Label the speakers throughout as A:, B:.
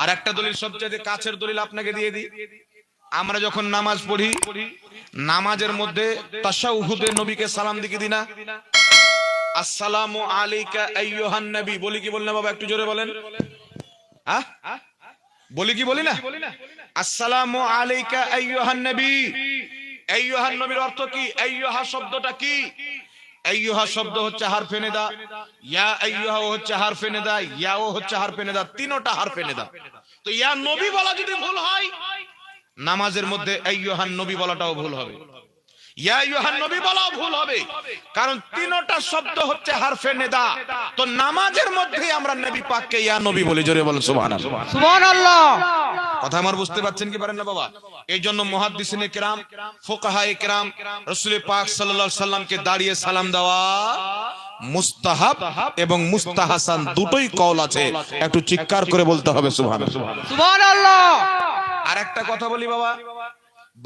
A: আর একটা দলিল, সবচেয়ে কাছের দলিল আপনাকে দিয়ে দিই। আমরা যখন নামাজ পড়ি, নামাজের মধ্যে তাশাহুদে নবীকে সালাম দিকে দিই না? আসসালামু আলাইকা আইয়ুহান নবী বলি কি বলি না বাবা? একটু জোরে বলেন। বলি কি বলি না? আসসালামু আলাইকা আইয়ুহান নবী। আইয়ুহান নবীর অর্থ কি? আইয়ুহা শব্দটা কি? আইয়ুহা শব্দ হচ্ছে হারফে নিদা, ইয়া আইয়ুহা হচ্ছে হারফে নিদা, ইয়াও হচ্ছে হারফে নিদা, তিনটা হারফে নিদা। তো ইয়া নবী বলা যদি ভুল হয়, নামাজের মধ্যে আইয়ুহান নবী বলাটাও ভুল হবে, ইয়া আইয়ুহান নবী বলাও ভুল হবে, কারণ তিনটা শব্দ হচ্ছে হারফে নিদা। তো নামাজের মধ্যে আমরা নবী পাককে ইয়া নবী বলি। জোরে বলেন সুবহানাল্লাহ।
B: সুবহানাল্লাহ।
A: কথা আমার বুঝতে পারছেন কি পারেন না বাবা? এই জন্য মুহাদ্দিসিনে কেরাম, ফুকাহায়ে কেরাম রাসূল পাক সাল্লাল্লাহু আলাইহি সাল্লামকে দাঁড়িয়ে সালাম দেওয়া মুস্তাহাব এবং মুস্তাহাসান দুটোই কওল আছে। একটু চিৎকার করে বলতে হবে সুবহানাল্লাহ।
B: সুবহানাল্লাহ।
A: আর একটা কথা বলি বাবা,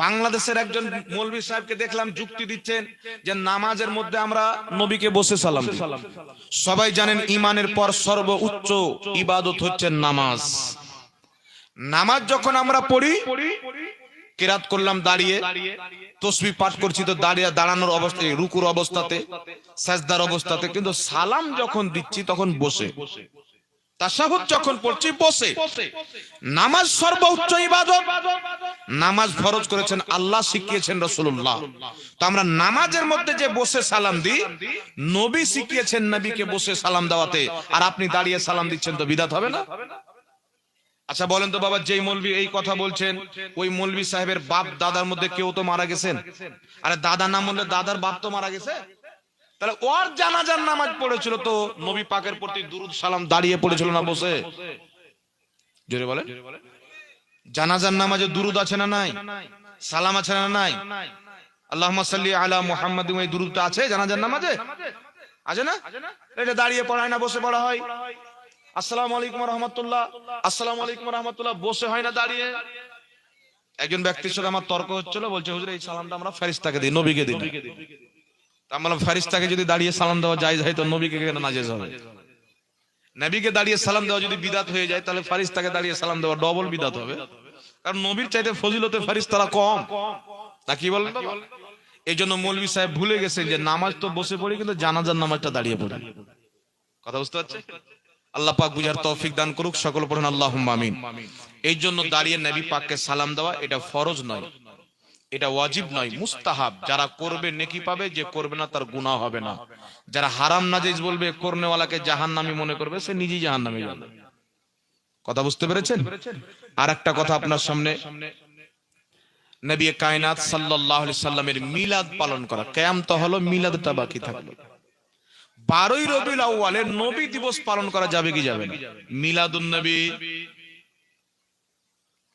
A: বাংলাদেশের একজন মৌলভী সাহেবকে দেখলাম যুক্তি দিচ্ছেন যে নামাজের মধ্যে আমরা নবীকে বসে সালাম দিই। সবাই জানেন ঈমানের পর সর্বোচ্চ ইবাদত হচ্ছে নামাজ। নামাজ যখন আমরা পড়ি, কিরাত করলাম দাঁড়িয়ে, তাসবিহ পাঠ করছি তো দাঁড়িয়ে, দাঁড়ানোর অবস্থায়, রুকুর অবস্থাতে, সাজদার অবস্থাতে, কিন্তু সালাম যখন দিচ্ছি তখন বসে, তাশাহুদ যখন পড়ছি বসে। নামাজ সর্বোচ্চ ইবাদত। নামাজ ফরজ করেছেন আল্লাহ, শিখিয়েছেন রাসূলুল্লাহ। তো আমরা নামাজের মধ্যে যে বসে সালাম দিই, নবী শিখিয়েছেন নবীকে বসে সালাম দেওয়াতে, আর আপনি দাঁড়িয়ে সালাম দিচ্ছেন, তো বিদআত হবে না? আচ্ছা বলেন তো বাবা, যেই মৌলভী এই কথা বলছেন, ওই মৌলভী সাহেবের বাপ দাদার মধ্যে কেউ তো মারা গেছেন। আরে দাদা না বললে দাদার বাপ তো মারা গেছে। তাহলে ওর জানাজার নামাজ পড়েছিল তো নবী পাকের প্রতি দুরুদ সালাম দাঁড়িয়ে পড়েছিল না বসে? জোরে বলেন। জানাজার নামাজে দুরুদ আছে না নাই? সালাম আছে না নাই? আল্লাহুম্মা সাল্লি আলা মুহাম্মাদ, এই দুরুদটা আছে জানাজার নামাজে? আছে না? এটা দাঁড়িয়ে পড়ায় না, বসে পড়া হয়। আসসালামু আলাইকুম ওয়া রাহমাতুল্লাহ, আসসালামু আলাইকুম ওয়া রাহমাতুল্লাহ, বসে হয় না দাঁড়িয়ে। একজন ব্যক্তির সাথে আমার তর্ক হচ্ছিল, বলছে হুজুর এই সালামটা আমরা ফেরেশতাকে দিই, নবীকে দিই না। তা বললাম ফেরেশতাকে যদি দাঁড়িয়ে সালাম দেওয়া জায়েজ হয় তো নবীকে কেন নাজেজ হবে? নবীকে দাঁড়িয়ে সালাম দেওয়া যদি বিদআত হয়ে যায়, তাহলে ফেরেশতাকে দাঁড়িয়ে সালাম দেওয়া ডবল বিদআত হবে, কারণ নবীর চাইতে ফজিলতে ফেরেশতারা কম। তা কি বলেন? এই জন্য মৌলভী সাহেব ভুলে গেছেন যে নামাজ তো বসে পড়ি, কিন্তু জানাজার নামাজটা দাঁড়িয়ে পড়ি। কথা বুঝতে পারছেন? আল্লাহ পাক বুঝার তৌফিক দান করুক, সকল পড়ুন আল্লাহুম্মা আমিন। এই জন্য দাঁড়িয়ে নবী পাককে সালাম দেওয়া এটা ফরজ নয়, এটা ওয়াজিব নয়, মুস্তাহাব। যারা করবে নেকি পাবে, যে করবে না তার গুনাহ হবে না। যারা হারাম নাজায়েজ বলবে, করনেওয়ালাকে জাহান্নামী মনে করবে, সে নিজেই জাহান্নামে যাবে। কথা বুঝতে পেরেছেন? আর একটা কথা আপনার সামনে, নবী কায়নাত সাল্লাল্লাহু আলাইহি সাল্লামের মিলাদ পালন করা, কিয়ামত হলো, মিলাদটা বাকি থাকলো। 12ই রবিউল আউয়ালে নবী দিবস পালন করা যাবে কি যাবে না? মিলাদুন নবী।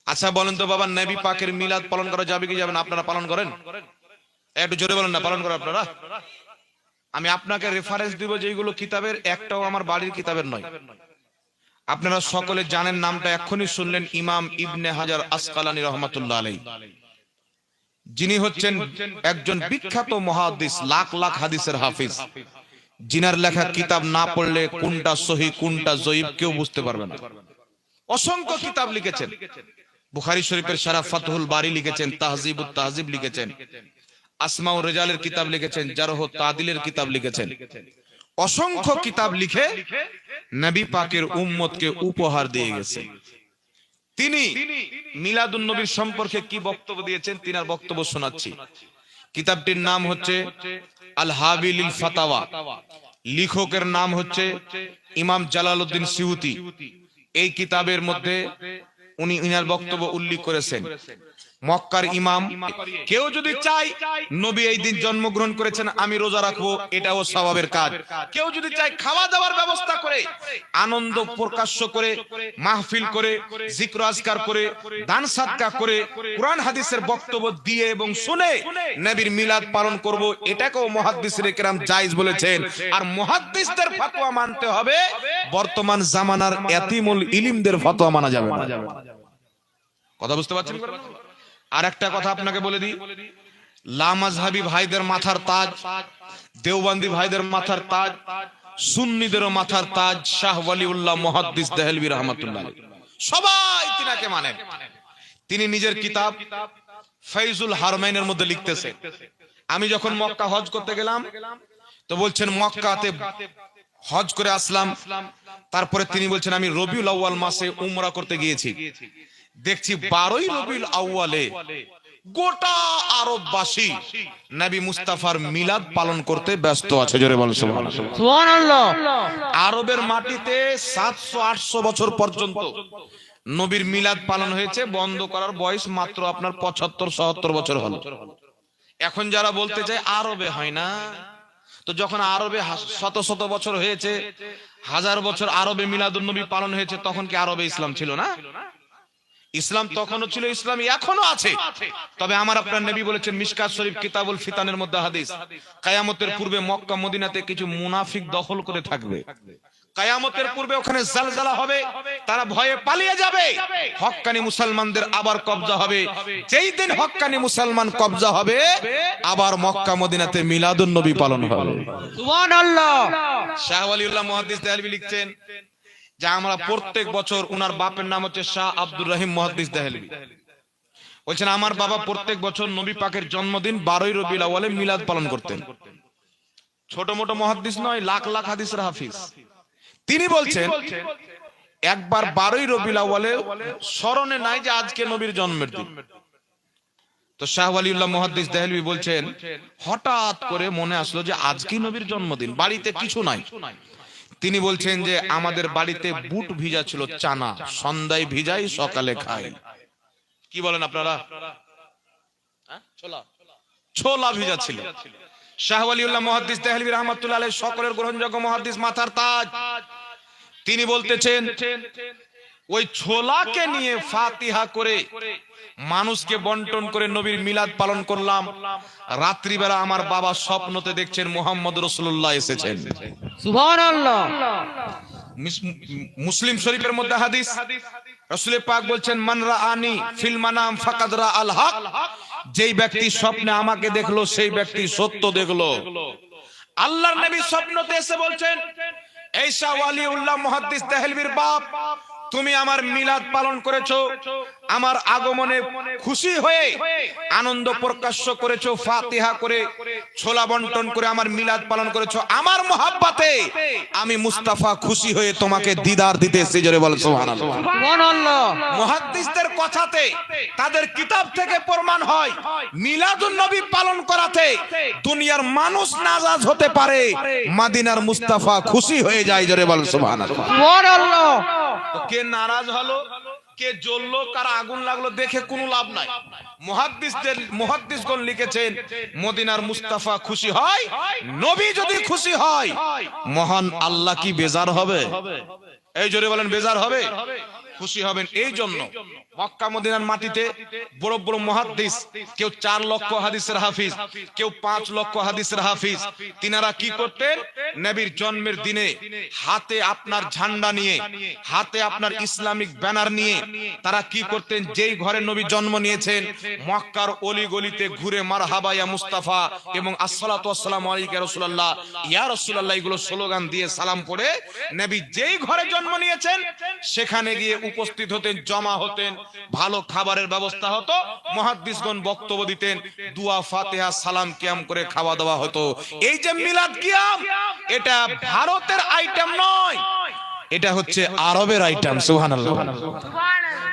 A: আচ্ছা বলেন তো বাবা, নবী পাকের মিলাদ পালন করা যাবে কি যাবে না? আপনারা পালন করেন? একটু জোরে বলেন না, পালন করেন আপনারা? আমি আপনাকে রেফারেন্স দিব, যেগুলো কিতাবের, একটাও আমার বাড়ির কিতাবের নয়। আপনারা সকলে জানেন, নামটা এক্ষুনি শুনলেন, ইমাম ইবনে হাজার আসকালানী রাহমাতুল্লাহ আলাইহি, যিনি হচ্ছেন একজন বিখ্যাত মুহাদ্দিস, লাখ লাখ হাদিসের হাফিজ, জিনার লেখা কিতাব না পড়লে কোনটা সহিহ কোনটা জয়ীফ কেউ বুঝতে পারবে না। অসংখ্য কিতাব লিখেছেন, বুখারী শরীফের শারহ ফাতহুল বারী লিখেছেন, তাহজিবুত তাহজিব লিখেছেন, আসমাউ রিজালের কিতাব লিখেছেন, জারহ ও তাদিলের কিতাব লিখেছেন। অসংখ্য কিতাব লিখে নবী পাকের উম্মতকে উপহার দিয়ে গেছেন। তিনি মিলাদুন নবীর সম্পর্কে কি বক্তব্য দিয়েছেন, তিনার বক্তব্য শোনাচ্ছি। কিতাবটির নাম হচ্ছে আল হাবিলিল ফাতাওয়া, লেখকের নাম হচ্ছে ইমাম জালালউদ্দিন সিউতি। এই কিতাবের মধ্যে উনি ইনার বক্তব্য উল্লেখ করেছেন। মক্কার ইমাম, কেউ যদি চায় নবী এই দিন জন্মগ্রহণ করেছেন, আমি রোজা রাখবো, এটাও সওয়াবের কাজ। কেউ যদি চায় খাওয়া দাওয়ার ব্যবস্থা করে, আনন্দ প্রকাশ্য করে, মাহফিল করে, জিক্র আজকার করে, দান সাদকা করে, কুরআন হাদিসের বক্তব্য দিয়ে এবং শুনে নবীর মিলাদ পালন করব, এটাকেও মুহাদ্দিসিনে কেরাম জায়েজ বলেছেন। আর মুহাদ্দিসদের ফতোয়া মানতে হবে, বর্তমান জামানার ইয়াতিমুল ইলমদের ফতোয়া মানা যাবে না। কথা বুঝতে পারছেন? আর একটা কথা আপনাকে বলে দিই, লামাযহাবী ভাইদের মাথার তাজ, দেওবন্দি ভাইদের মাথার তাজ, সুন্নিদেরও মাথার তাজ শাহ ওয়ালিউল্লাহ মুহাদ্দিস দেহলভী রাহমাতুল্লাহ আলাইহি। সবাই তিনাকে মানেন। তিনি নিজের কিতাব ফাইজুল হারমাইনের মধ্যে লিখতেছেন, আমি যখন মক্কা হজ করতে গেলাম তো বলছেন মক্কাতে হজ করে আসলাম, তারপরে তিনি বলছেন আমি রবিউল আউয়াল মাসে উমরা করতে গিয়েছি, দেখছি 12ই রবিউল আউয়ালে গোটা আরববাসী নবী মুস্তাফার মিলাদ পালন করতে ব্যস্ত আছে। জোরে বলেন সুবহানাল্লাহ। আরবের মাটিতে 700-800 বছর পর্যন্ত নবীর মিলাদ পালন হয়েছে, বন্ধ করার বয়স মাত্র আপনার 75-77 বছর হলো। এখন যারা বলতে চায় আরবে হয় না, তো যখন আরবে শত শত বছর হয়েছে, 1000 বছর আরবে মিলাদুন নবী পালন হয়েছে, তখন কি আরবে ইসলাম ছিল না? ইসলাম তখনও ছিল, ইসলাম এখনো আছে। তবে আমার আপনার নবী বলেছেন মিশকাত শরীফ কিতাবুল ফিতানের মধ্যে হাদিস, কিয়ামতের পূর্বে মক্কা মদিনাতে কিছু মুনাফিক দখল করে থাকবে, কিয়ামতের পূর্বে ওখানে জালজালা হবে, তারা ভয়ে পালিয়ে যাবে, হক্কানি মুসলমানদের আবার কবজা হবে। যেই দিন হক্কানি মুসলমান কবজা হবে, আবার মক্কা মদিনাতে মিলাদুন নবী পালন হবে।
B: সুবহানাল্লাহ।
A: শাহ ওয়ালিউল্লাহ মুহাদ্দিস দেহলভী লিখছেন যে আমরা প্রত্যেক বছর, উনার বাপের নাম হচ্ছে শাহ আব্দুর রহিম মুহাদ্দিস দেহলভী, বলছেন আমার বাবা প্রত্যেক বছর নবী পাকের জন্মদিন 12ই রবিউল আউয়ালে মিলাদ পালন করতেন। ছোট মোটো মুহাদ্দিস নয়, লাখ লাখ হাদিসের হাফিজ। তিনি বলছেন একবার 12ই রবিউল আউয়ালে স্মরণে নাই যে আজকে নবীর জন্মের দিন, তো শাহ ওয়ালিউল্লাহ মুহাদ্দিস দেহলভী বলছেন হঠাৎ করে মনে আসলো যে আজকে নবীর জন্মদিন, বাড়িতে কিছু নাই। তিনি বলছেন যে আমাদের বাড়িতে বুট ভিজা ছিল, চানা সন্ধ্যায় ভিজাই সকালে খাই। কি বলেন আপনারা? ছোলা ভিজা ছিল। শাহ ওয়ালিউল্লাহ মুহাদ্দিস দেহলভী রাহমাতুল্লাহ আলাইহি সকলের গ্রহণযোগ্য মুহাদ্দিস, মাথার তাজ। তিনি বলতেছেন ওই ছোলাকে নিয়ে ফাতিহা করে মানুষকে বন্টন করে নবীর মিলাদ পালন করলাম। রাত্রিবেলা আমার বাবা স্বপ্নতে দেখছেন মুহাম্মদ রাসূলুল্লাহ এসেছেন।
B: সুবহানাল্লাহ।
A: মুসলিম শরীফের মধ্যে হাদিস, রাসূল পাক বলছেন মান রাআনি ফিল মানাম ফাকাদ রাআল হক, যেই ব্যক্তি স্বপ্নে আমাকে দেখলো সেই ব্যক্তি সত্য দেখলো। আল্লাহর নবী স্বপ্নতে এসে বলছেন এই শাহ ওয়ালিউল্লাহ মুহাদ্দিস দেহলভীর বাপ, তুমি আমার মিলাদ পালন করেছো, আমার আগমনে খুশি হয়ে আনন্দ প্রকাশ করেছো, ফাতিহা করে ছোলা বন্টন করে আমার মিলাদ পালন করেছো, আমার মোহাব্বতে আমি মুস্তাফা খুশি হয়ে তোমাকে দিদার দিতে এসেছি। জোরে বল সুবহানাল্লাহ।
B: সুবহানাল্লাহ।
A: মুহাদ্দিসদের কথাতে, তাদের কিতাব থেকে প্রমাণ হয় মিলাদুন নবী পালন করাতে দুনিয়ার মানুষ নাজাজ হতে পারে, মদিনার মুস্তাফা খুশি হয়ে যায়। জোরে বল সুবহানাল্লাহ।
B: সুবহানাল্লাহ।
A: কে নারাজ হলো, কে জ্বললো, কার আগুন লাগলো দেখে কোনো লাভ নাই। মুহাদ্দিসগণ লিখেছেন মদিনার মুস্তাফা খুশি হয়, নবী যদি খুশি হয় মহান আল্লাহ কি বেজার হবে? এই জোরে বলেন বেজার হবে? খুশি হবেন। এই জন্য মক্কা মদিনার মাটিতে বড় বড় মুহাদ্দিস, কেউ 4 লক্ষ হাদিসের হাফিজ, কেউ 5 লক্ষ হাদিসের হাফিজ, তিনারা কি করতেন? নবীর জন্মের দিনে হাতে আপনার ঝান্ডা নিয়ে, হাতে আপনার ইসলামিক ব্যানার নিয়ে তারা কি করতেন? যেই ঘরে নবী জন্ম নিয়েছেন মক্কার অলি গলিতে ঘুরে মারহাবা ইয়া মুস্তাফা এবং আসসালাতু ওয়াসসালামু আলাইকা ইয়া রাসূলুল্লাহ, ইয়া রাসূলুল্লাহ এগুলো স্লোগান দিয়ে সালাম পড়ে নবী যেই ঘরে জন্ম নিয়েছেন সেখানে গিয়ে উপস্থিত হতেন, জমা হতেন, ভালো খাবারের ব্যবস্থা হতো, মুহাদ্দিসগণ বক্তব্য দিতেন, দুয়া ফাতিহা সালাম কিয়াম করে খাওয়া দাওয়া হতো। এই যে মিলাদ কিয়াম, এটা ভারতের আইটেম নয়, এটা হচ্ছে আরবের আইটেম। সুবহানাল্লাহ।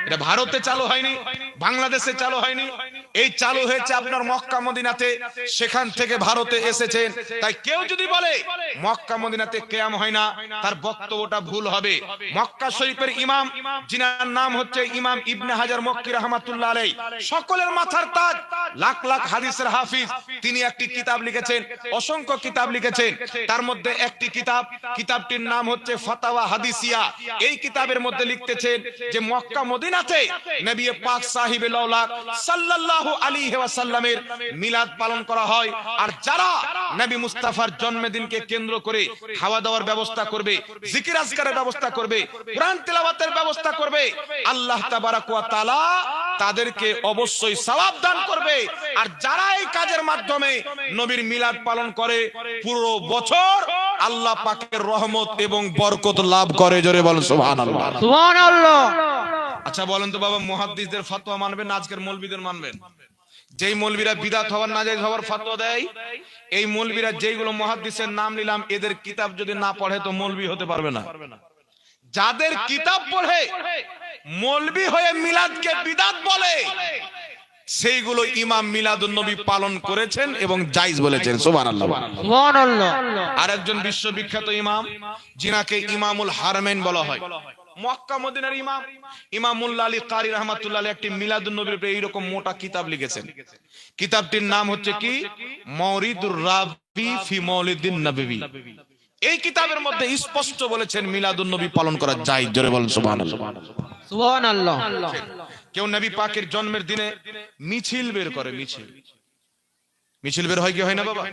A: এটা ভারতে চালু হয়নি, বাংলাদেশে চালু হয়নি, এই চালু হয়েছে আপনার মক্কা মদিনাতে, সেখান থেকে ভারতে এসেছেন। তাই কেউ যদি বলে মক্কা মদিনাতে কিয়াম হয় না, তার বক্তব্যটা ভুল হবে। মক্কা শরীফের ইমাম, যিনার নাম হচ্ছে ইমাম ইবনে হাজার মক্কি রাহমাতুল্লাহ আলাইহি, সকলের মাথার তাজ, লাখ লাখ হাদিসের হাফিজ, তিনি একটি কিতাব লিখেছেন, অসংখ্য কিতাব লিখেছেন। তার মধ্যে একটি কিতাব, কিতাবটির নাম হচ্ছে ফাতাওয়া হাদিসিয়া। এই কিতাবের মধ্যে লিখতেছেন যে মক্কা মদিনাতে নবী পাক সাহিবে লাউলাক সাল্লাল্লাহু আলাইহি ওয়াসাল্লামের মিলাদ পালন করা হয়। আর যারা নবী মুস্তাফার জন্মদিনকে কেন্দ্র করে খাওয়া দাওয়ার ব্যবস্থা করবে, জিকির আজকারের ব্যবস্থা করবে, কোরআন তেলাওয়াতের ব্যবস্থা করবে, আল্লাহ তাবারাক ওয়া তাআলা তাদেরকে অবশ্যই সওয়াব দান করবে। আর যারা এই কাজের মাধ্যমে নবীর মিলাদ পালন করে পুরো বছর আল্লাহ পাকের রহমত এবং বরকত লাভ করে। জোরে বলেন সুবহানাল্লাহ।
B: সুবহানাল্লাহ।
A: আচ্ছা বলেন তো বাবা, মুহাদ্দিসদের ফতোয়া মানবেন না আজকের মৌলবীদের মানবেন? যেই মৌলবীরা বিদআত হওয়ার নাজায়েজ হওয়ার ফতোয়া দেয়, এই মৌলবীরা যেইগুলো মুহাদ্দিসের নাম নিলাম, এদের কিতাব যদি না পড়ে তো মৌলবী হতে পারবে না। যাদের কিতাব পড়ে মৌলবী হয়ে মিলাদকে বিদআত বলে, সেইগুলো ইমাম মিলাদুন নবী পালন করেছেন এবং জায়েজ বলেছেন। সুবহানাল্লাহ।
B: সুবহানাল্লাহ।
A: আর একজন বিশ্ববিখ্যাত ইমাম, যিনাকে ইমামুল হারমাইন বলা হয়, মক্কা মদিনার ইমাম, ইমামুল্লাহ আলী কারি রাহমাতুল্লাহ আলাইহি, একটি মিলাদুন নবীর উপরে এইরকম মোটা কিতাব লিখেছেন। কিতাবটির নাম হচ্ছে কি? মাওরিদুর রাবি ফি মাওলিদিন নববী। এই কিতাবের মধ্যে স্পষ্ট বলেছেন মিলাদুন নবী পালন করা জায়েজ। জোরে বলেন সুবহানাল্লাহ।
B: সুবহানাল্লাহ।
A: কেউ নবী পাকের জন্মের দিনে মিছিল বের করে, মিছিল বের হয় কি হয় না বাবা?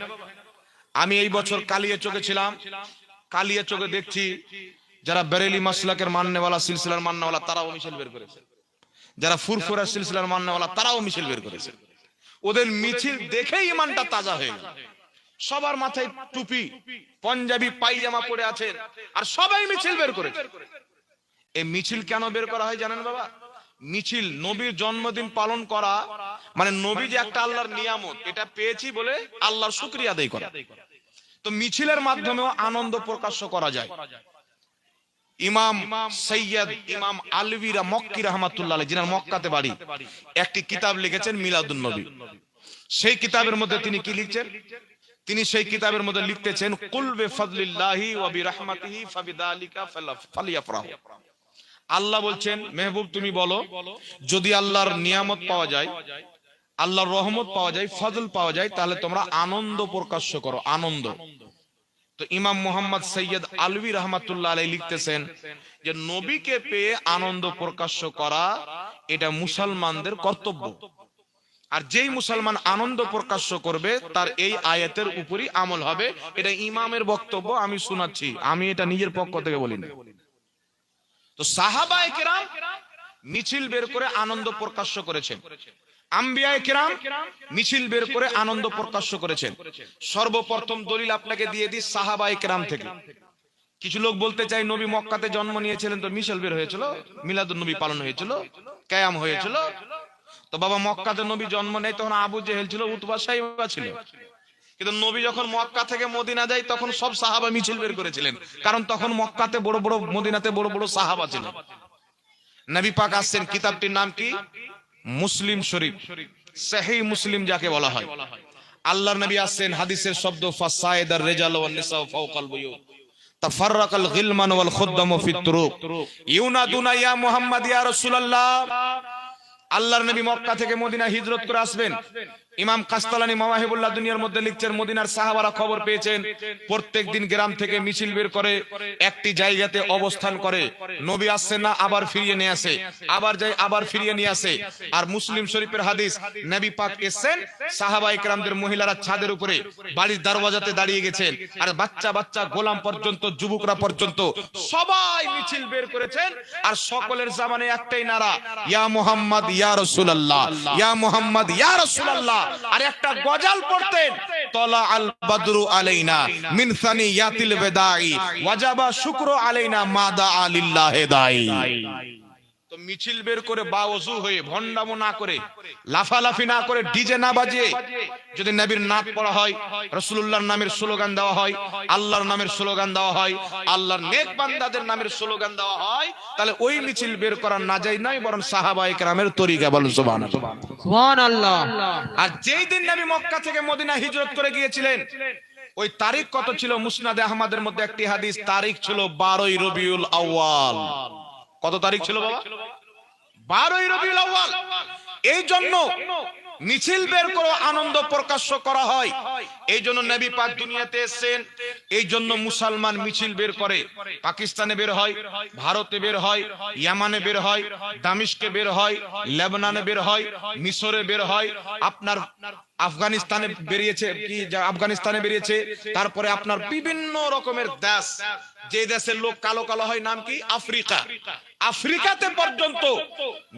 A: আমি এই বছর কালিয়াচকে ছিলাম, কালিয়াচকে দেখছি যারা বেরেলি মাসলাকের মাননেওয়ালা, সিলসিলার মাননেওয়ালা, তারাও মিছিল বের করেছে। যারা ফুরফুরা সিলসিলার মাননেওয়ালা, তারাও মিছিল বের করেছে। ওদের মিছিল দেখে ইমানটা তাজা হয়ে গেল। সবার মাথায় টুপি, পাঞ্জাবি পায়জামা পরে আছেন, আর সবাই মিছিল বের করেছে। এই মিছিল কেন বের করা হয় জানেন বাবা? মিছিল নবীর জন্মদিন পালন করা, মানে নবী যে একটা আল্লাহর নিয়ামত, এটা পেয়েছি বলে আল্লাহর শুকরিয়া আদায় করা। তো মিছিলের মাধ্যমেও আনন্দ প্রকাশ করা যায়। ইমাম সৈয়দ ইমাম আলভিরা মক্কি রাহমাতুল্লাহ আলাইহি, যিনার মক্কাতে বাড়ি, একটি কিতাব লিখেছেন মিলাদুন নবী। সেই কিতাবের মধ্যে তিনি কি লিখছেন? তিনি সেই কিতাবের মধ্যে লিখতেছেন, কুল বিফাদলিল্লাহি ওয়া বিরাহমাতিহি ফাবিযালিকা ফালিয়াফরাহু। আল্লাহ বলছেন, মেহবুব তুমি বলো, যদি আল্লাহর নিয়ামত পাওয়া যায়, আল্লাহর রহমত পাওয়া যায়, ফজল পাওয়া যায়, তাহলে তোমরা আনন্দ প্রকাশ করো, আনন্দ। তো ইমাম মুহাম্মদ সৈয়দ আলভী রাহমাতুল্লাহ আলাইহি লিখতেছেন যে নবীকে পেয়ে আনন্দ প্রকাশ করা এটা মুসলমানদের কর্তব্য। আর যেই মুসলমান আনন্দ প্রকাশ করবে তার এই আয়াতের উপরই আমল হবে। এটা ইমামের বক্তব্য, আমি শোনাচ্ছি, আমি এটা নিজের পক্ষ থেকে বলি না। তো সাহাবায়ে কেরাম মিছিল বের করে আনন্দ প্রকাশ করেছেন, আম্বিয়ায়ে কেরাম মিছিল বের করে আনন্দ প্রকাশ করেছেন। সর্বপ্রথম দলিল আপনাকে দিয়ে দিই সাহাবায়ে কেরাম থেকে। কিছু লোক বলতে চাই নবী মক্কাতে জন্ম নিয়েছিলেন তো মিছিল বের হয়েছিল, মিলাদুন নবী পালন হয়েছিল, কিয়াম হয়েছিল। তো বাবা মক্কাতে নবী জন্ম নেই, তখন আবু জেহেল ছিল, উতবা সাইবা ছিল। কিন্তু নবী যখন মক্কা থেকে মদিনা যায় তখন সব সাহাবা মিছিল বের করেছিলেন, কারণ তখন মক্কাতে বড় বড়, মদিনাতে বড় বড় সাহাবা ছিল। নবী পাক আসছেন, কিতাবটির নাম কি? মুসলিম শরীফ, সহিহ মুসলিম যাকে বলা হয়। আল্লাহর নবী আসছেন, হাদিসের শব্দ ফাসাইদার রিজাল ওয়ান নিসা ফাওকাল বুয়ুত তাফাররাকাল গিলমান ওয়াল খুদ্দামু ফিত তুরুক ইউনাদুনা ইয়া মুহাম্মদ ইয়া রাসূলুল্লাহ। আল্লাহর নবী মক্কা থেকে মদিনা হিজরত করে আসবেন। ইমাম কাস্তালানী মাওয়াহিবুল্লাহ দুনিয়ার মধ্যে লিখছেন, মদিনার সাহাবারা খবর পেয়েছেন প্রত্যেকদিন গ্রাম থেকে মিছিল বের করে একটি জায়গাতে অবস্থান করে। নবী আসছেন না, আবার ফিরিয়ে নিয়ে আসে, আবার যায়, আবার ফিরিয়ে নিয়ে আসে। আর মুসলিম শরীফের হাদিস, নবী পাক এসেছেন, সাহাবায়ে কেরামদের মহিলারা ছাদের উপরে বাড়ির দরওয়াজাতে দাঁড়িয়ে গেছেন, আর বাচ্চা বাচ্চা গোলাম পর্যন্ত, যুবকরা পর্যন্ত সবাই মিছিল বের করেছেন। আর সকলের জামানে একটাই নারা, ইয়া মুহাম্মদ ইয়া রাসূলুল্লাহ, ইয়া মুহাম্মদ ইয়া রাসূলুল্লাহ। আর একটা গজল পড়তেন, তলা আল বদরু আলাইনা মিন সানিয়াতিল বিদাই ওয়াজাবা শুকরু আলাইনা মাদা আলিল্লাহি দাই। তো মিছিল বের করে বাওযু হয়ে, ভন্ডামো না করে, লাফালাফি না করে, ডিজে না বাজিয়ে যদি নবীর নাত পড়া হয়, রাসূলুল্লাহর নামের স্লোগান দেওয়া হয়, আল্লাহর নামের স্লোগান দেওয়া হয়, আল্লাহর নেক বান্দাদের নামের স্লোগান দেওয়া হয়, তাহলে ওই মিছিল বের করা নাজায়েজ নয়, বরং সাহাবায়ে কেরামের তরিকা। বলেন সুবহানাল্লাহ।
B: সুবহানাল্লাহ।
A: আর যেই দিন নবী মক্কা থেকে মদিনা হিজরত করে গিয়েছিলেন, ওই তারিখ কত ছিল? মুসনাদে আহমদের মধ্যে একটি হাদিস, তারিখ ছিল 12ই রবিউল আউয়াল। কত তারিখ ছিল বাবা? 12ই রবিউল আউয়াল। এই জন্য মিছিল বের করে আনন্দ প্রকাশ করা হয়। এই জন্য নবী পাক দুনিয়াতে এসেছেন, এই জন্য মুসলমান মিছিল বের করে। পাকিস্তানে বের হয়, ভারতে বের হয়, ইয়ামানে বের হয়, দামিশকে বের হয়, লেবাননে বের হয়, মিশরে বের হয়, আপনার আফগানিস্তানে বেরিয়েছে, কি আফগানিস্তানে বেরিয়েছে, তারপরে আপনার বিভিন্ন রকমের দেশ, যে দেশের লোক কালো কালো হয়, নাম কি? আফ্রিকা। আফ্রিকাতে পর্যন্ত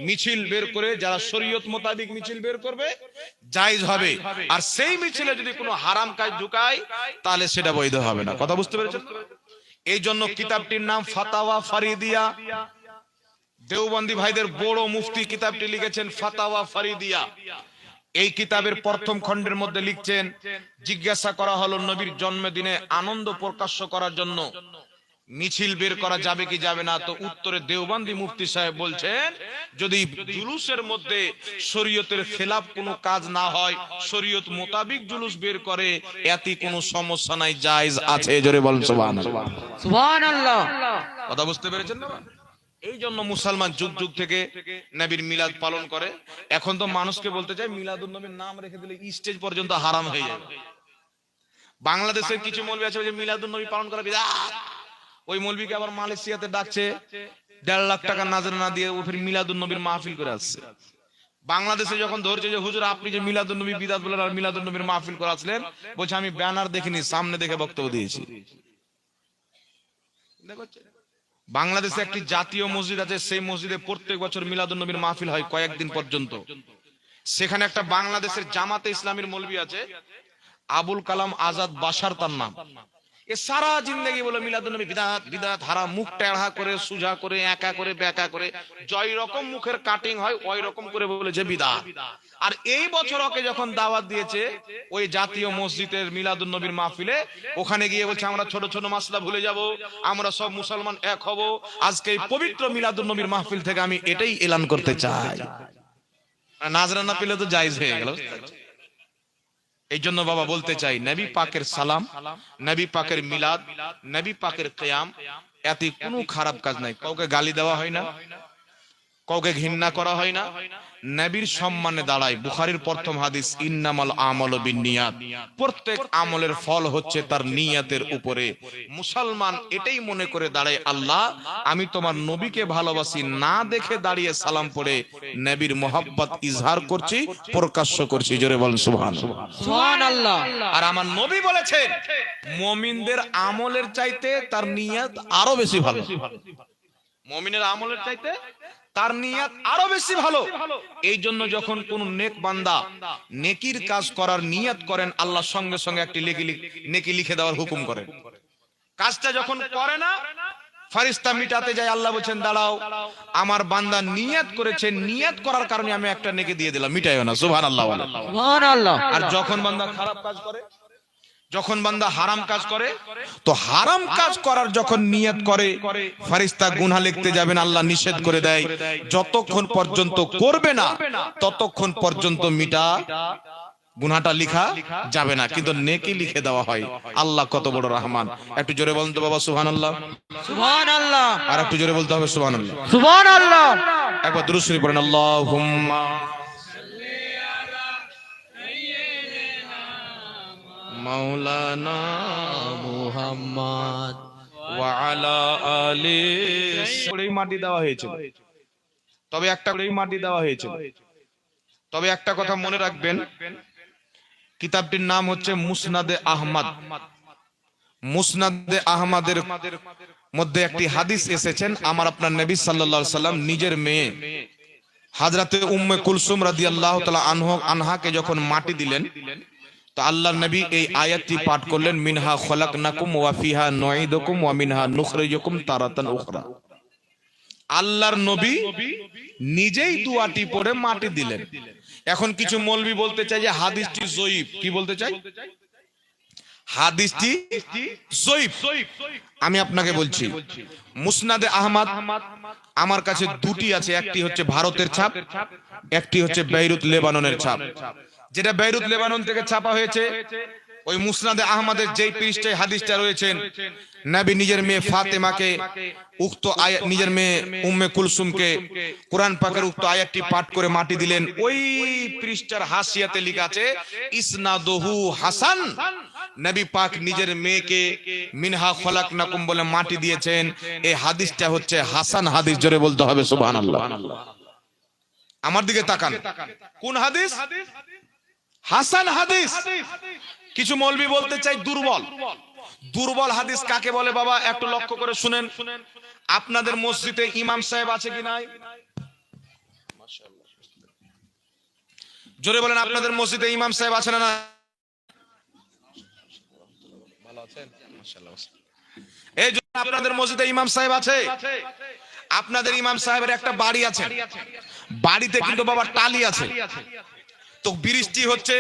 A: মিছিল বের করে যারা শরীয়ত মোতাবেক মিছিল বের করবে জায়েজ হবে। আর সেই মিছিলে যদি কোনো হারাম কাজ ঢুকায় তাহলে সেটা বৈধ হবে না। কথা বুঝতে পেরেছেন? এই জন্য কিতাবটির নাম ফাতাওয়া ফারিদিয়া। দেওবন্দি ভাইদের বড় মুফতি কিতাবটি লিখেছেন ফাতাওয়া ফরিদিয়া। এই কিতাবের প্রথম খণ্ডের মধ্যে লিখছেন, জিজ্ঞাসা করা হলো নবীর জন্মদিনে আনন্দ প্রকাশ্য করার জন্য মিছিল বের করা যাবে কি যাবে না, তো উত্তরে দেওবন্দি মুফতি সাহেব বলছেন, যদি জুলুসের মধ্যে শরীয়তের খেলাফ কোনো কাজ না হয়, শরীয়ত মোতাবিক জুলুস বের করে, এতে কোনো সমস্যা নাই, জায়েজ আছে। জোরে বলেন সুবহানাল্লাহ।
B: সুবহানাল্লাহ।
A: কথা বুঝতে পেরেছেন না? এই জন্য মুসলমান যুগ যুগ থেকে নবীর মিলাদ পালন করে। এখন তো মানুষকে বলতে চাই মিলাদুন নবীর নাম রেখে দিলে স্টেজ পর্যন্ত হারাম হয়ে যাবে। বাংলাদেশের কিছু মৌলবি আছে যে মিলাদুন নবী পালন করা বিদআত, ওই মৌলবিকে আবার মালয়েশিয়াতে ডাকছে 1.5 লাখ টাকা নাজরানা দিয়ে ও ফির মিলাদুন নবীর মাহফিল করে আসছে। বাংলাদেশে যখন ধরছে যে হুজুর আপনি যে মিলাদুন নবী বিদআত বলেন আর মিলাদুন নবীর মাহফিল করে আসলেন, বলছে আমি ব্যানার দেখিনি, সামনে দেখে বক্তব্য দিয়েছি। বাংলাদেশে একটি জাতীয় মসজিদ আছে, সেই মসজিদে প্রত্যেক বছর মিলাদুন নবীর মাহফিল হয় কয়েকদিন পর্যন্ত। সেখানে একটা বাংলাদেশের জামাতে ইসলামীর মৌলবি আছে, আবুল কালাম আজাদ বাশার তার নাম। এ সারা জিন্দেগি বলে মিলাদুন নবী বিদআত বিদআত, হারাম, মুখ টেढ़া করে, সুজা করে, একা করে, বেকা করে, জয় রকম মুখের কাটিং হয় ওই রকম করে বলেছে বিদআত। আর এই বছর ওকে যখন দাওয়াত দিয়েছে ওই জাতীয় মসজিদের মিলাদুন নবীর মাহফিলে, ওখানে গিয়ে বলছে আমরা ছোট ছোট মাসলা ভুলে যাব, আমরা সব মুসলমান এক হব, আজকে এই পবিত্র মিলাদুন নবীর মাহফিল থেকে আমি এটাই এলান করতে চাই। নাজরানা পেলে তো জায়েজ হয়ে গেল। এই জন্য বাবা বলতে চাই, নবী পাকের সালাম, নবী পাকের মিলাদ, নবী পাকের কিয়াম, এতে কোনো খারাপ কাজ নাই। কাউকে গালি দেওয়া হয় না, কাউকে ঘৃণা করা হয় না, নবীর সম্মানে দাঁড়ায়। বুখারীর প্রথম হাদিস, ইন্নামাল আমালু বিন্নিয়াত, প্রত্যেক আমলের ফল হচ্ছে তার নিয়তের উপরে। মুসলমান এটাই মনে করে দাঁড়ায়, আল্লাহ আমি তোমার নবীকে ভালোবাসি, না দেখে দাঁড়িয়ে সালাম পড়ে নবীর মোহাব্বত ইজহার করছি, প্রকাশ্য করছি। জোরে বলেন সুবহানাল্লাহ।
B: সুবহানাল্লাহ।
A: আর আমার নবী বলেছেন, মুমিনদের আমলের চাইতে তার নিয়ত আরো বেশি ভালো। মুমিনের আমলের চাইতে তার নিয়ত আরো বেশি ভালো। এই জন্য যখন কোন নেক বান্দা নেকির কাজ করার নিয়ত করেন, আল্লাহ সঙ্গে সঙ্গে একটি নেকি লিখে দেওয়ার হুকুম করেন। কাজটা যখন করে না, ফেরেশতা মিটাতে যায়, আল্লাহ বলেন দাঁড়াও, আমার বান্দা নিয়ত করেছে, নিয়ত করার কারণে আমি একটা নেকি দিয়ে দিলাম, মিটাইও না। সুবহানাল্লাহ।
B: সুবহানাল্লাহ।
A: আর যখন বান্দা খারাপ কাজ করে, যখন বান্দা হারাম কাজ করে, তো হারাম কাজ করার যখন নিয়ত করে, ফেরেশতা গুনাহ লিখতে যাবেন, আল্লাহ নিষেধ করে দেয়, যতক্ষণ পর্যন্ত করবে না ততক্ষণ পর্যন্ত মিটা গুনাহটা লিখা যাবে না, কিন্তু নেকি লিখে দেওয়া হয়। আল্লাহ কত বড় রহমান। একটু জোরে বলুন তো বাবা সুবহানাল্লাহ।
B: সুবহানাল্লাহ।
A: আর একটু জোরে বলতে হবে সুবহানাল্লাহ।
B: সুবহানাল্লাহ।
A: একবার দুরূদ শরীফ পড়েন, আল্লাহুম্মা মাওলানা
B: মুহাম্মদ
A: ওয়া আলা আলি। এই মাটি দেওয়া হয়েছিল, তবে একটা কথা মনে রাখবেন, কিতাবটির নাম হচ্ছে মুসনাদে আহমদ। মুসনাদে আহমদের মধ্যে একটি হাদিস এসেছেন, আমার আপনার নবী সাল্লাল্লাহু আলাইহি সাল্লাম নিজের মেয়ে হযরতে উম্মে কুলসুম রাদিয়াল্লাহু তাআলা আনহাকে যখন মাটি দিলেন, তো আল্লাহর নবী এই আয়াতটি পাঠ করলেন, মিনহা খলাকনাকুম ওয়া ফিহা নুঈদুকুম ওয়া মিনহা নুখরিজুকুম তারাতান উখরা। আল্লাহর নবী নিজেই দোয়াটি পড়ে মাটি দিলেন। এখন কিছু মৌলবি বলতে চায় যে হাদিসটি যঈফ। কি বলতে চাই? হাদিসটি যঈফ। আমি আপনাকে বলছি, মুসনাদে আহমদ আমার কাছে দুটি আছে, একটি হচ্ছে ভারতের ছাপ, একটি হচ্ছে বেইরুত লেবাননের ছাপ। যেটা বেইরুত লেবানন থেকে ছাপা হয়েছে, ওই মুসনাদে আহমদের যেই পৃষ্ঠায় হাদিসটা রয়েছেন, নবী নিজের মেয়ে ফাতেমাকে উক্ত আয়াত, নিজের মেয়ে উম্মে কুলসুমকে কোরআন পাকের উক্ত আয়াতটি পাঠ করে মাটি দিলেন। ওই পৃষ্ঠার হাসিয়াতে লেখা আছে ইসনাদুহু হাসান। নবী পাক নিজের মেয়েকে মিনহা খলাকনাকুম বলে মাটি দিয়েছেন। এই হাদিসটা হচ্ছে হাসান হাদিস। জোরে বলতে হবে সুবহানাল্লাহ। আমার দিকে তাকান, কোন হাদিস? হাসান হাদিস। কিছু মৌলবি বলতে চাই দুর্বল। দুর্বল হাদিস কাকে বলে বাবা একটু লক্ষ্য করে শুনেন। আপনাদের মসজিদে ইমাম সাহেব আছে কি নাই? জোরে বলেন, আপনাদের মসজিদে ইমাম সাহেব আছে না? এই জন্য আপনাদের মসজিদে ইমাম সাহেব আছে। আপনাদের ইমাম সাহেবের একটা বাড়ি আছে, বাড়িতে কিন্তু বাবা টালি আছে, তো বৃষ্টি হচ্ছে,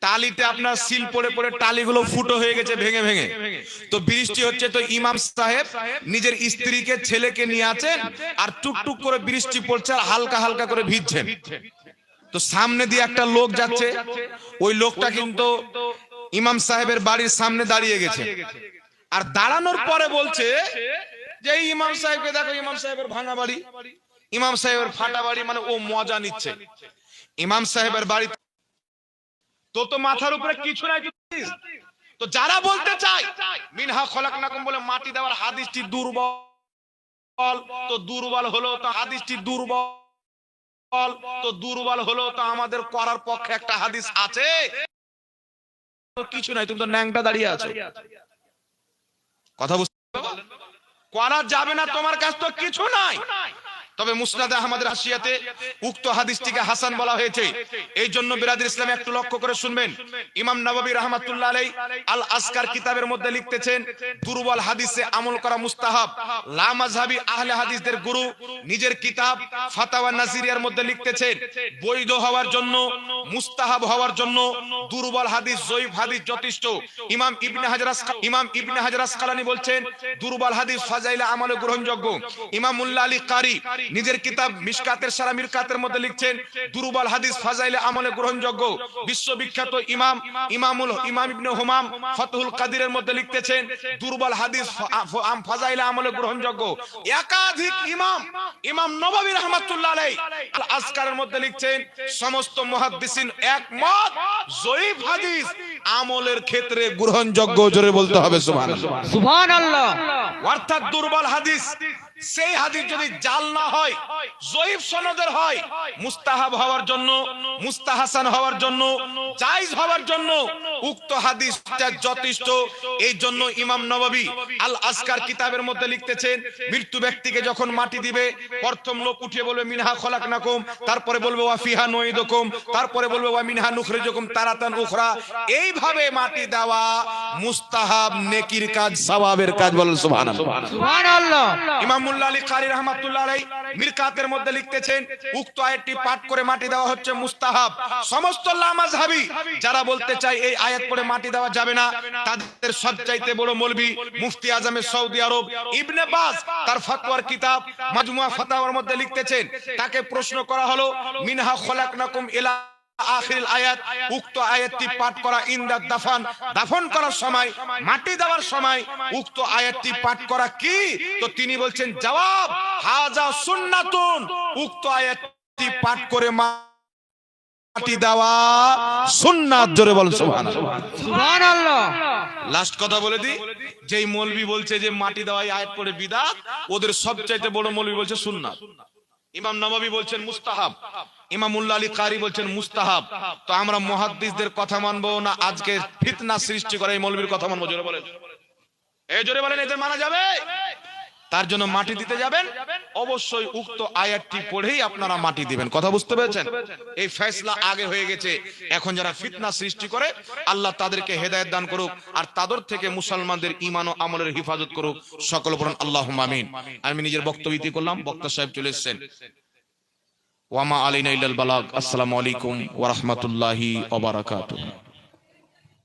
A: টালিতে আপনার সিল পড়ে পড়ে টালিগুলো ফুটো হয়ে গেছে ভেঙে ভেঙে, তো বৃষ্টি হচ্ছে, তো ইমাম সাহেব নিজের স্ত্রীকে ছেলেকে নিয়ে আছেন আর টুকটুক করে বৃষ্টি পড়ছে আর হালকা হালকা করে ভিজছেন। তো সামনে দিয়ে একটা লোক যাচ্ছে, ওই লোকটা কিন্তু ইমাম সাহেবের বাড়ির সামনে দাঁড়িয়ে গেছে, আর দাঁড়ানোর পরে বলছে যে এই ইমাম সাহেবকে দেখো, ইমাম সাহেবের ভাঙা বাড়ি, ইমাম সাহেবের ফাটা বাড়ি, মানে ও মজা নিচ্ছে। ইমাম সাহেবের বাড়ি তো মাথার উপরে কিছু নাই, তো যারা বলতে চায় মিনহা খলাকনাকুম বলে মাটি দেওয়ার হাদিসটি দুর্বল, তো দুর্বল হলো তো হাদিসটি দুর্বল, তো দুর্বল হলো তো আমাদের করার পক্ষে একটা হাদিস আছে, কিছু নাই, তুমি তো ন্যাংটা দাঁড়িয়ে আছো। কথা বুঝতে করা যাবে না, তোমার কাছে তো কিছু নাই। তবে মুসনাদ আহমদের হাসিয়াতে উক্ত হাদিসটিকে হাসান বলা হয়েছে। এই জন্য বিরাদর ইসলাম একটু লক্ষ্য করে শুনবেন, ইমাম নববী রাহমাতুল্লাহ আলাইহি আল আসকার কিতাবের মধ্যে লিখতেছেন, দুর্বল হাদিসে আমল করা মুস্তাহাব। লা মাযহাবী আহলে হাদিসদের গুরু নিজের কিতাব ফাতাওয়া নাজিরিয়ার মধ্যে লিখতেছেন, বৈধ হওয়ার জন্য, মুস্তাহাব হওয়ার জন্য দুর্বল হাদিস, জয়ীফ হাদিস যথেষ্ট। ইমাম ইবনে হাজার আসকালানী বলছেন, দুর্বল হাদিস ফাজাইলে আমলে গ্রহণযোগ্য। ইমাম মুল্লা আলী কারি নিজের কিতাব মিশকাতের সারা মিরকাতের মধ্যে লিখছেন, দুর্বল হাদিস ফাজাইলে আমলে গ্রহণযোগ্য। বিশ্ববিখ্যাত ইমাম ইবনে হুমাম ফাতহুল কাদিরের মধ্যে লিখতেছেন, দুর্বল হাদিস ফাজাইলে আমলে গ্রহণযোগ্য। একাধিক ইমাম নববী রাহমাতুল্লাহ আলাইহি আল আসকারের মধ্যে লিখছেন, সমস্ত মুহাদ্দিসিন একমত, জয়ীফ হাদিস আমলের ক্ষেত্রে গ্রহণযোগ্য। জোরে বলতে হবে সুবহানাল্লাহ,
B: সুবহানাল্লাহ।
A: অর্থাৎ দুর্বল হাদিস সেই হাদিস যদি জাল না হয়, জয়ীফ সনদের হয়, মুস্তাহাব হওয়ার জন্য, মুস্তাহাসান হওয়ার জন্য, জায়েজ হওয়ার জন্য উক্ত হাদিসটা যথেষ্ট। এই জন্য ইমাম নববী আল আসকার কিতাবের মধ্যে লিখতেছেন, মৃত্যু ব্যক্তিকে যখন মাটি দিবে, প্রথম লোক উঠিয়ে বলবে মিনহা খলাকনাকুম, তারপরে বলবে ওয়া ফিহা নুঈদুকুম, তারপরে বলবে ওয়া মিনহা নুখরিজুকুম তারাতান উখরা। এইভাবে মাটি দেওয়া মুস্তাহাব, নেকির কাজ, সওয়াবের কাজ। বলেন সুবহানাল্লাহ,
B: সুবহানাল্লাহ।
A: ইমাম মুল্লা আলী কারি রাহমাতুল্লাহ আলাইহি মিরকাতের মধ্যে লিখতেছেন, উক্ত আয়াতটি পাঠ করে মাটি দেওয়া হচ্ছে মুস্তাহাব। সমস্ত লামাযহাবী যারা বলতে চায় এই আয়াত পড়ে মাটি দেওয়া যাবে না, তাদের সবচাইতে বড় মৌলভী মুফতি আজমে সৌদি আরব ইবনে বাজ তার ফতোয়ার কিতাব মাজমুআ ফাতাওয়ার মধ্যে লিখতেছেন, তাকে প্রশ্ন করা হলো, মিনহা খলাকনাকুম ইলা আখিরিল আয়াত, উক্ত আয়াতটি পাঠ করা ইনদা দাফন, দাফন করার সময়, মাটি দেওয়ার সময় উক্ত আয়াতটি পাঠ করা কি? তো তিনি বলছেন, জবাব হাজা সুন্নাতুন, উক্ত আয়াতটি পাঠ করে মাটি দেওয়া সুন্নাত। জোরে বলেন সুবহানাল্লাহ,
B: সুবহানাল্লাহ।
A: লাস্ট কথা বলে দিই, যেই মৌলভী বলছে যে মাটি দেওয়া আয়াত পড়ে বিদআত, ওদের সবচাইতে বড় মৌলভী বলছে সুন্নাত। ইমাম নববী বলছেন মুস্তাহাব, ইমাম মুল্লা আলী কারি বলছেন মুস্তাহাব। তো আমরা মুহাদ্দিসদের কথা মানবো না আজকে ফিতনা সৃষ্টি করে এই মৌলবীর কথা মানবো? জোরে বলেন, এই জোরে বলেন, এদের মানা যাবে? তার জন্য মাটি দিতে যাবেন, অবশ্যই উক্ত আয়াতটি পড়েই আপনারা মাটি দিবেন। কথা বুঝতে পেরেছেন? এই ফয়সালা আগে হয়ে গেছে। এখন যারা ফিতনা সৃষ্টি করে, আল্লাহ তাদেরকে হেদায়েত দান করুক, আর তাদের থেকে মুসলমানদের ঈমান ও আমলের হিফাজত করুক। সকল বলেন আল্লাহুম্মা আমিন। আমি নিজের বক্তব্য ইতি করলাম, বক্তা সাহেব চলে এসেছেন। ওয়ামা আলাইনা ইল্লাল বালাগ। আসসালামু আলাইকুম ওয়া রাহমাতুল্লাহি ওয়া বারাকাতুহু।